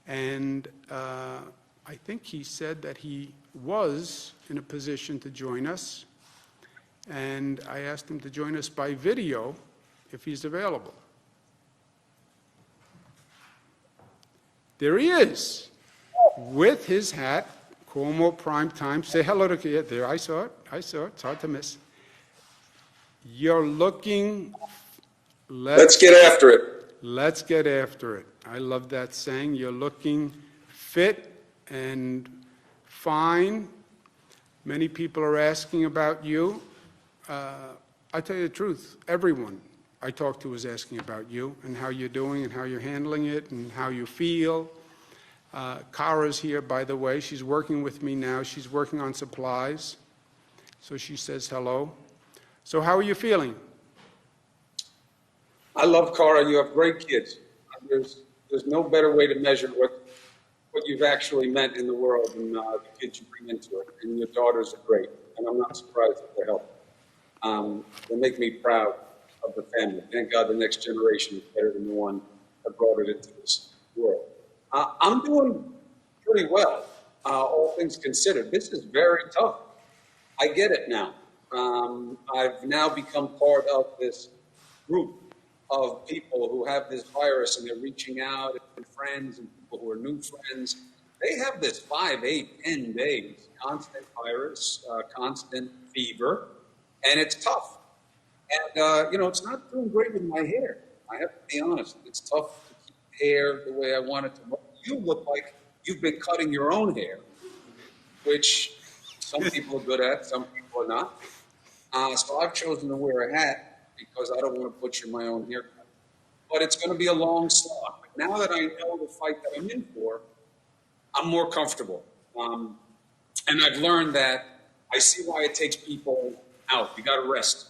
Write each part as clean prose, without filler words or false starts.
And I think he said that he was in a position to join us, and I asked him to join us by video if he's available. There he is, with his hat, Cuomo prime time. Say hello to, yeah, there, I saw it, it's hard to miss. You're looking, let's get after it. Let's get after it. I love that saying. You're looking fit and fine. Many people are asking about you. I tell you the truth, everyone I talk to is asking about you and how you're doing and how you're handling it and how you feel. Kara's here, by the way. She's working with me now. She's working on supplies. So she says hello. So how are you feeling? I love Kara. You have great kids. There's no better way to measure what you've actually meant in the world than the kids you bring into it. And your daughters are great. And I'm not surprised at their help. They make me proud of the family. Thank God the next generation is better than the one that brought it into this world. I'm doing pretty well, all things considered. This is very tough. I get it now. I've now become part of this group of people who have this virus, and they're reaching out, and friends and people who are new friends. They have this 5, 8, 10 days, constant virus, constant fever, and it's tough. And, it's not doing great with my hair. I have to be honest. It's tough to keep hair the way I want it to look. You look like you've been cutting your own hair, which some people are good at, some people are not. So I've chosen to wear a hat because I don't want to butcher my own haircut. But it's going to be a long slog. But now that I know the fight that I'm in for, I'm more comfortable. And I've learned that I see why it takes people out. You got to rest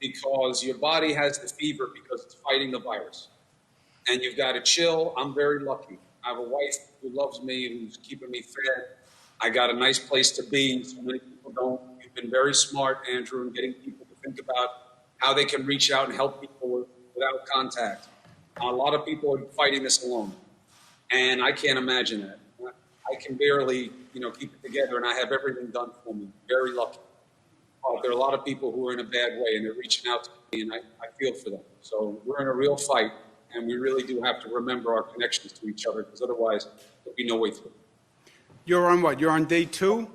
because your body has the fever because it's fighting the virus. And you've got to chill. I'm very lucky. I have a wife who loves me, who's keeping me fed. I got a nice place to be. So many people don't. You've been very smart, Andrew, in getting people to think about how they can reach out and help people without contact. A lot of people are fighting this alone, and I can't imagine that. I can barely, keep it together, and I have everything done for me. Very lucky. There are a lot of people who are in a bad way, and they're reaching out to me, and I feel for them. So we're in a real fight, and we really do have to remember our connections to each other, because otherwise there'll be no way through. You're on what? You're on day 2?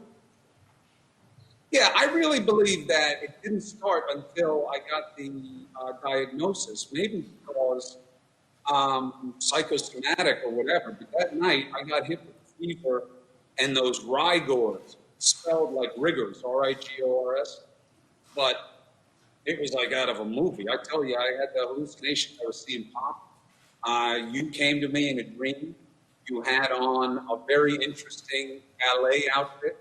Yeah, I really believe that it didn't start until I got the diagnosis, maybe because psychosomatic or whatever. But that night, I got hit with fever and those rigors, spelled like rigors, R-I-G-O-R-S. But it was like out of a movie. I tell you, I had the hallucination. I was seeing pop. You came to me in a dream. You had on a very interesting ballet outfit,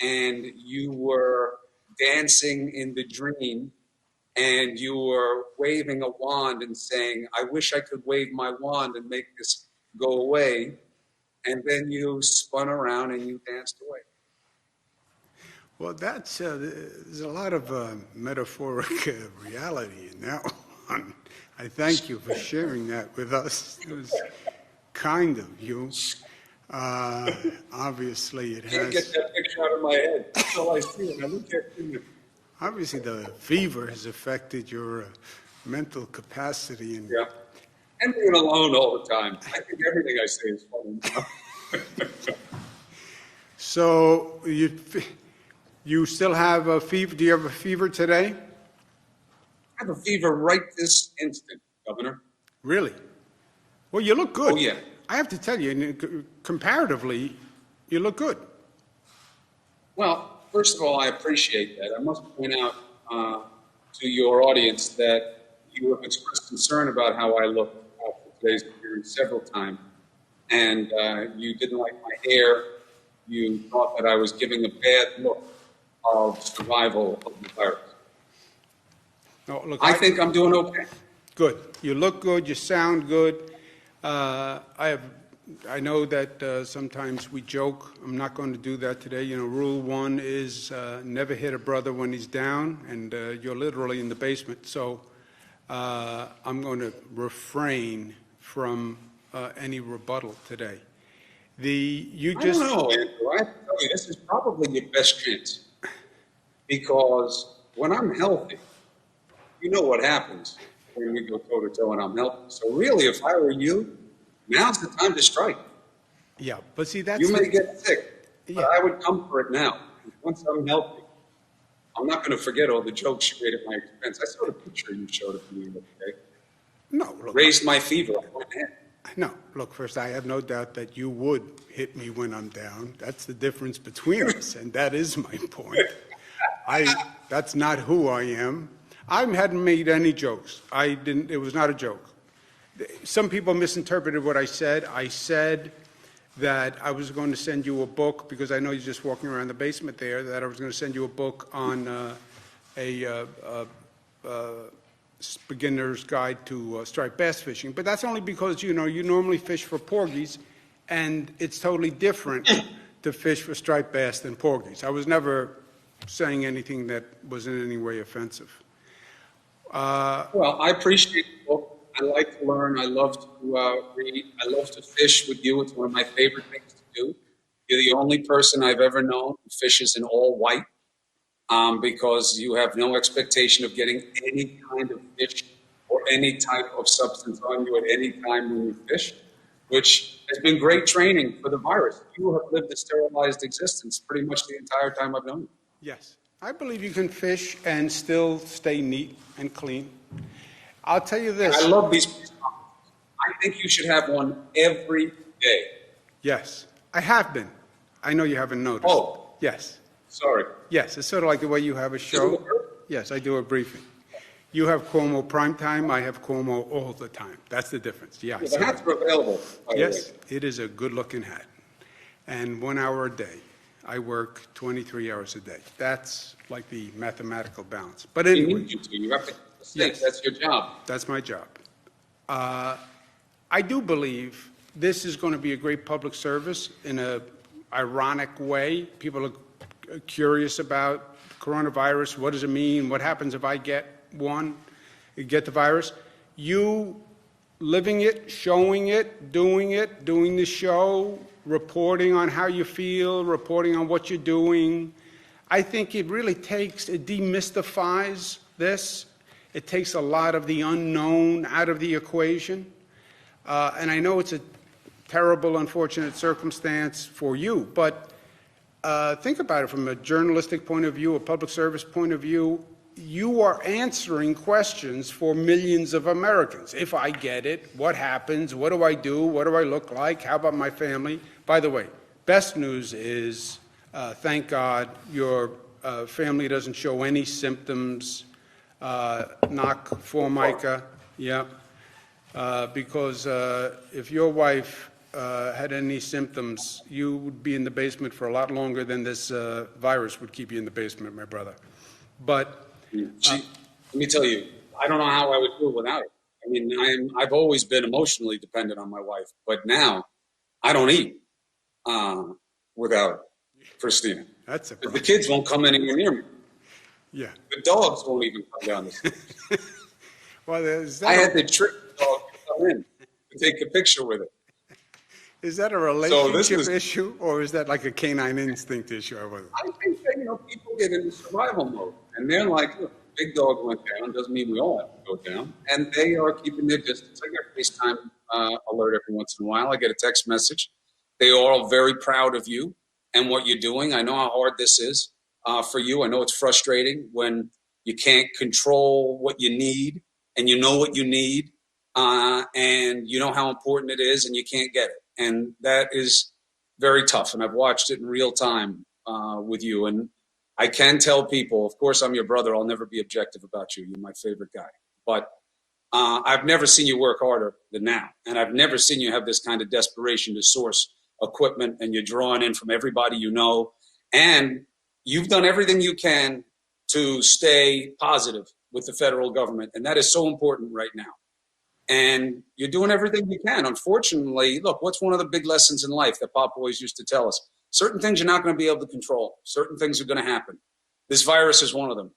and you were dancing in the dream, and you were waving a wand and saying, I wish I could wave my wand and make this go away. And then you spun around and you danced away. Well, that's there's a lot of metaphoric reality in that one. I thank you for sharing that with us. It was kind of you. Obviously, it has. I can't get that picture out of my head. That's all I see when I look at you. Obviously, the fever has affected your mental capacity. And yeah. And being alone all the time. I think everything I say is funny. So you still have a fever? Do you have a fever today? I have a fever right this instant, Governor. Really? Well, you look good. Oh, yeah. I have to tell you, comparatively, you look good. Well, first of all, I appreciate that. I must point out to your audience that you have expressed concern about how I look after today's appearance several times. And you didn't like my hair. You thought that I was giving a bad look of survival of the virus. No, look, I think I'm doing okay. Good. You look good. You sound good. I know that sometimes we joke. I'm not going to do that today. Rule 1 is never hit a brother when he's down, and you're literally in the basement. So I'm going to refrain from any rebuttal today. You I just don't know, Andrew. I have to tell you, this is probably your best chance. Because when I'm healthy, you know what happens when we go toe to toe and I'm healthy. So really, if I were you, now's the time to strike. yeah, but see that's You may get sick, but yeah. I would come for it now. Once I'm healthy, I'm not going to forget all the jokes you made at my expense. I saw the picture you showed of me the other day. No, look, Raised my fever. I went ahead. no, look. First, I have no doubt that you would hit me when I'm down. That's the difference between us, and that is my point. That's not who I am. I hadn't made any jokes. I didn't. It was not a joke. Some people misinterpreted what I said. I said that I was going to send you a book because I know you're just walking around the basement there. That I was going to send you a book on a beginner's guide to striped bass fishing. But that's only because you normally fish for porgies, and it's totally different to fish for striped bass than porgies. I was never saying anything that was in any way offensive. Well, I appreciate the book. I like to learn. I love to read. I love to fish with you. It's one of my favorite things to do. You're the only person I've ever known who fishes in all white because you have no expectation of getting any kind of fish or any type of substance on you at any time when you fish, which has been great training for the virus. You have lived a sterilized existence pretty much the entire time I've known you. Yes, I believe you can fish and still stay neat and clean. I'll tell you this. I love these press conferences. I think you should have one every day. Yes, I have been. I know you haven't noticed. Oh. Yes. Sorry. Yes, it's sort of like the way you have a show. Yes, I do a briefing. You have Cuomo prime time, I have Cuomo all the time. That's the difference. Yeah. The hats are available. By the Yes, way. it is a good-looking hat. And 1 hour a day. I work 23 hours a day. That's like the mathematical balance. But You anyway, need you to. You have to keep the state. Yes. That's your job. that's my job. I do believe this is going to be a great public service in a ironic way. People are curious about coronavirus. What does it mean? What happens if I get the virus? You living it, showing it, doing the show, reporting on how you feel, reporting on what you're doing. I think it really it demystifies this. It takes a lot of the unknown out of the equation. And I know it's a terrible, unfortunate circumstance for you, but think about it from a journalistic point of view, a public service point of view. You are answering questions for millions of Americans. If I get it, what happens? What do I do? What do I look like? How about my family? By the way, best news is, thank God, your family doesn't show any symptoms. Knock Formica, yeah. Because if your wife had any symptoms, you would be in the basement for a lot longer than this virus would keep you in the basement, my brother. But Let me tell you, I don't know how I would do it without it. I mean, I've always been emotionally dependent on my wife, but now I don't eat without Christina. that's a The problem. kids won't come anywhere near me. Yeah. The dogs won't even come down the stairs. Well, I had to trick the dog to come in to take a picture with it. is that a relationship issue, or is that like a canine instinct issue? I think that, people get into survival mode, and they're like, look, big dog went down, doesn't mean we all have to go down, and they are keeping their distance. I get a FaceTime alert every once in a while. I get a text message. They are all very proud of you and what you're doing. I know how hard this is for you. I know it's frustrating when you can't control what you need, and you know what you need, and you know how important it is, and you can't get it. And that is very tough, and I've watched it in real time with you. And I can tell people, of course, I'm your brother. I'll never be objective about you. You're my favorite guy. But I've never seen you work harder than now. And I've never seen you have this kind of desperation to source equipment, and you're drawing in from everybody you know. And you've done everything you can to stay positive with the federal government. And that is so important right now. And you're doing everything you can. Unfortunately, look, what's one of the big lessons in life that Pop always used to tell us? Certain things you're not going to be able to control. Certain things are going to happen. This virus is one of them.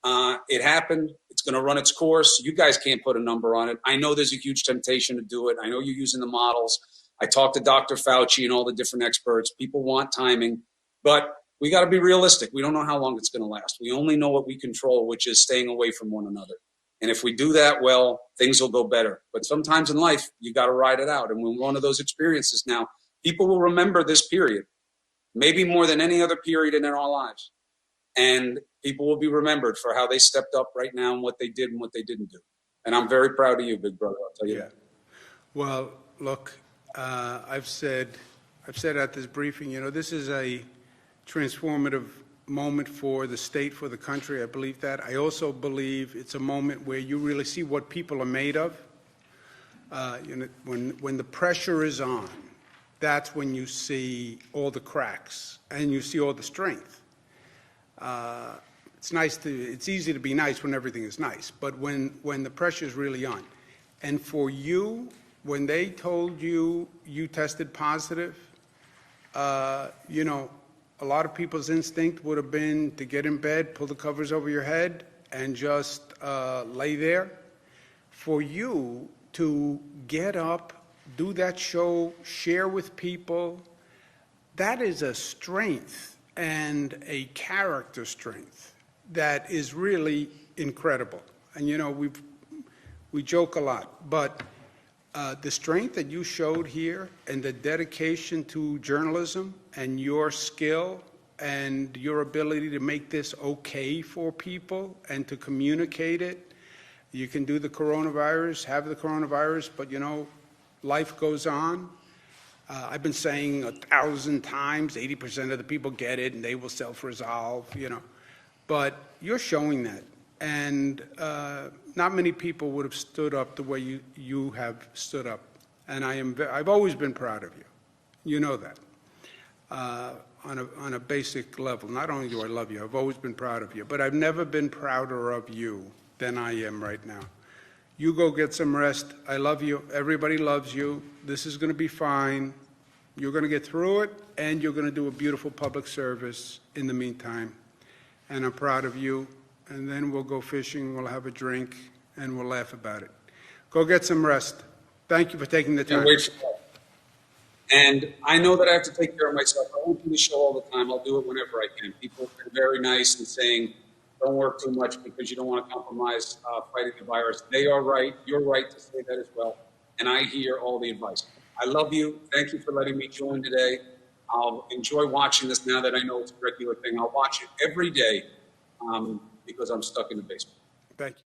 It happened. It's going to run its course. You guys can't put a number on it. I know there's a huge temptation to do it. I know you're using the models. I talked to Dr. Fauci and all the different experts. People want timing, but we got to be realistic. We don't know how long it's going to last. We only know what we control, which is staying away from one another. And if we do that well, things will go better. But sometimes in life, you got to ride it out. And when one of those experiences now, people will remember this period, maybe more than any other period in our lives. And people will be remembered for how they stepped up right now and what they did and what they didn't do. And I'm very proud of you, big brother. I'll tell you that. Well, look, I've said at this briefing, this is a transformative moment for the state, for the country. I believe that. I also believe it's a moment where you really see what people are made of. When the pressure is on, that's when you see all the cracks and you see all the strength. It's easy to be nice when everything is nice, but when the pressure is really on. And for you, when they told you you tested positive, a lot of people's instinct would have been to get in bed, pull the covers over your head, and just lay there. For you to get up, do that show, share with people, that is a strength and a character strength that is really incredible. And we joke a lot, but the strength that you showed here and the dedication to journalism and your skill and your ability to make this okay for people and to communicate it. You can do the coronavirus, have the coronavirus, but life goes on. I've been saying 1,000 times, 80% of the people get it and they will self-resolve, But you're showing that. And not many people would have stood up the way you have stood up. And I've always been proud of you. You know that. On a basic level. Not only do I love you, I've always been proud of you. But I've never been prouder of you than I am right now. You go get some rest. I love you. Everybody loves you. This is going to be fine. You're going to get through it, and you're going to do a beautiful public service in the meantime. And I'm proud of you. And then we'll go fishing, we'll have a drink, and we'll laugh about it. Go get some rest. Thank you for taking the time. And I know that I have to take care of myself. I won't do the show all the time. I'll do it whenever I can. People have been very nice in saying, don't work too much because you don't want to compromise fighting the virus. They are right. You're right to say that as well. And I hear all the advice. I love you. Thank you for letting me join today. I'll enjoy watching this now that I know it's a regular thing. I'll watch it every day because I'm stuck in the basement. Thank you.